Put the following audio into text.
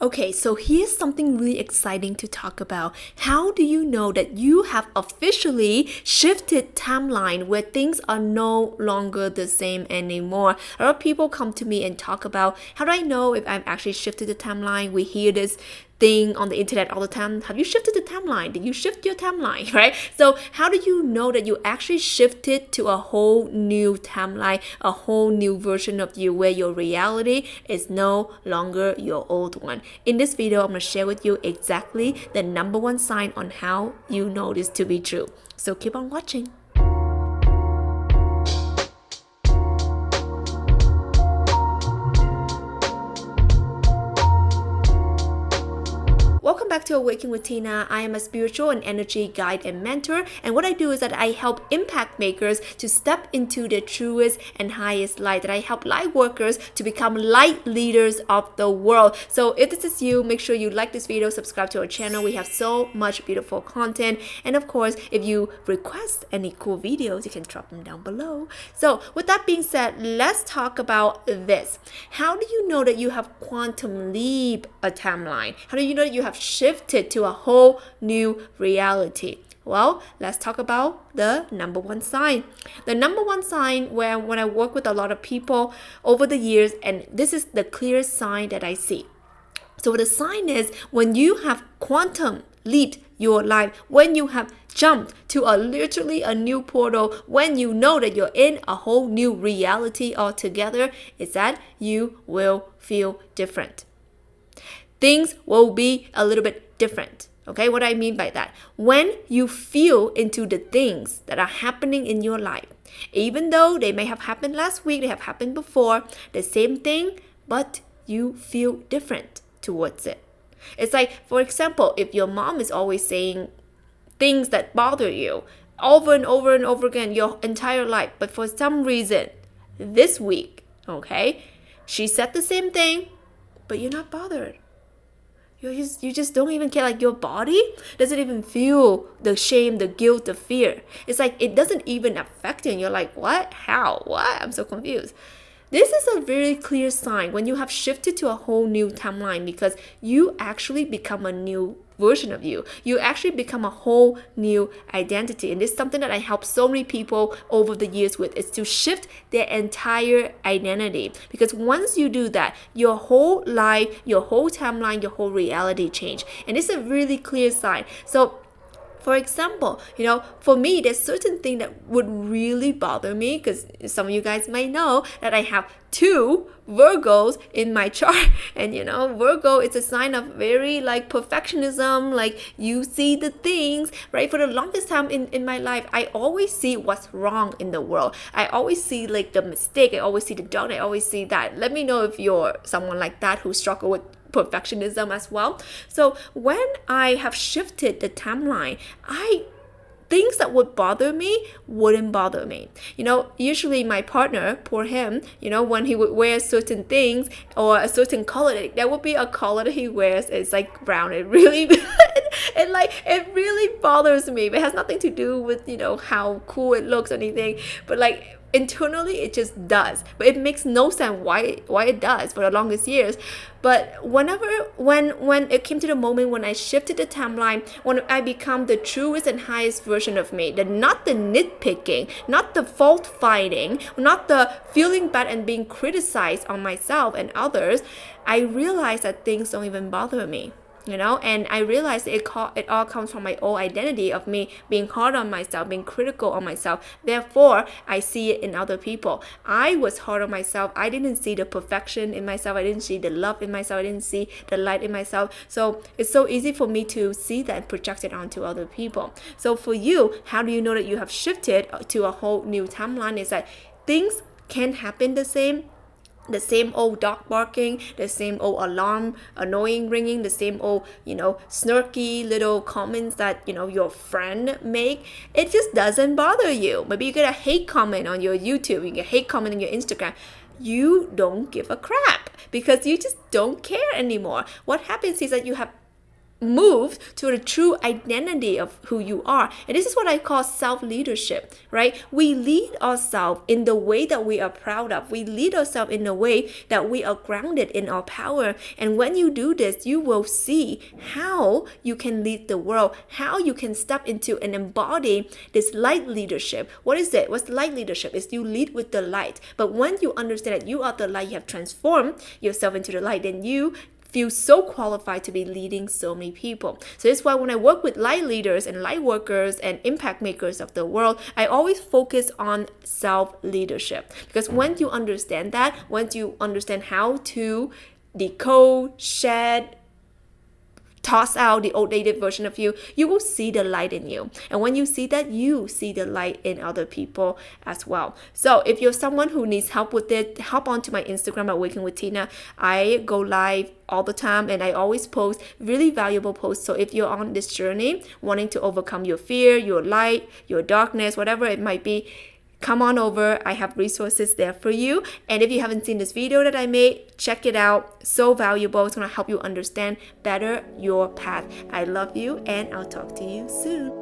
Okay, so here's something really exciting to talk about. How do you know that you have officially shifted timeline where things are no longer the same anymore? A lot of people come to me and talk about, how do I know if I've actually shifted the timeline? We hear this thing on the internet all the time. Have you shifted the timeline? Did you shift your timeline, right? So how do you know that you actually shifted to a whole new timeline, a whole new version of you where your reality is no longer your old one? In this video, I'm going to share with you exactly the number one sign on how you know this to be true. So keep on watching. Welcome back to Awaken with Tina. I am a spiritual and energy guide and mentor, and what I do is that I help impact makers to step into their truest and highest light, that I help light workers to become light leaders of the world. So if this is you, make sure you like this video, subscribe to our channel. We have so much beautiful content, and of course, if you request any cool videos, you can drop them down below. So with that being said, let's talk about this. How do you know that you have quantum leap a timeline? How do you know that you have shifted to a whole new reality? Well, let's talk about the number one sign. The number one sign when I work with a lot of people over the years, and this is the clearest sign that I see. So the sign is when you have quantum leaped your life, when you have jumped to literally a new portal, when you know that you're in a whole new reality altogether, is that you will feel different. Things will be a little bit different. Okay, what I mean by that? When you feel into the things that are happening in your life, even though they may have happened last week, they have happened before, the same thing, but you feel different towards it. It's like, for example, if your mom is always saying things that bother you over and over and over again your entire life, but for some reason, this week, okay, she said the same thing, but you're not bothered. You just don't even care. Like, your body doesn't even feel the shame, the guilt, the fear. It's like it doesn't even affect you. And you're like, what? How? What? I'm so confused. This is a very clear sign when you have shifted to a whole new timeline, because you actually become a new version of you. You actually become a whole new identity. And this is something that I help so many people over the years with, is to shift their entire identity. Because once you do that, your whole life, your whole timeline, your whole reality change. And this is a really clear sign. So for example, for me, there's certain thing that would really bother me, because some of you guys might know that I have 2 Virgos in my chart. And Virgo is a sign of very perfectionism, you see the things, right? For the longest time in my life, I always see what's wrong in the world. I always see the mistake. I always see the doubt. I always see that. Let me know if you're someone like that who struggle with perfectionism as well. So when I have shifted the timeline, things that would bother me wouldn't bother me. Usually my partner, poor him, when he would wear certain things or a certain color, there would be a color that he wears, it's like brown. It really it really bothers me. But it has nothing to do with how cool it looks or anything, but internally it just does. But it makes no sense why it does for the longest years. But when it came to the moment when I shifted the timeline, when I become the truest and highest version of me, not the nitpicking, not the fault finding, not the feeling bad and being criticized on myself and others, I realized that things don't even bother me. And I realized it all comes from my old identity of me being hard on myself, being critical on myself. Therefore, I see it in other people. I was hard on myself. I didn't see the perfection in myself. I didn't see the love in myself. I didn't see the light in myself. So it's so easy for me to see that and project it onto other people. So for you, how do you know that you have shifted to a whole new timeline? Is that things can happen the same old dog barking, the same old alarm annoying ringing, the same old snarky little comments that your friend make. It just doesn't bother you. Maybe you get a hate comment on your YouTube, you get a hate comment on your Instagram. You don't give a crap because you just don't care anymore. What happens is that you have moved to the true identity of who you are. And this is what I call self-leadership, right? We lead ourselves in the way that we are proud of. We lead ourselves in the way that we are grounded in our power. And when you do this, you will see how you can lead the world, how you can step into and embody this light leadership. What is it? What's light leadership? Is you lead with the light. But when you understand that you are the light, you have transformed yourself into the light, then you feel so qualified to be leading so many people. So that's why when I work with light leaders and light workers and impact makers of the world, I always focus on self-leadership. Because when you understand that, once you understand how to decode, shed, toss out the outdated version of you, you will see the light in you. And when you see that, you see the light in other people as well. So if you're someone who needs help with it, hop onto my Instagram at Waking with Tina. I go live all the time and I always post really valuable posts. So if you're on this journey, wanting to overcome your fear, your light, your darkness, whatever it might be, come on over. I have resources there for you. And if you haven't seen this video that I made, check it out. So valuable. It's going to help you understand better your path. I love you and I'll talk to you soon.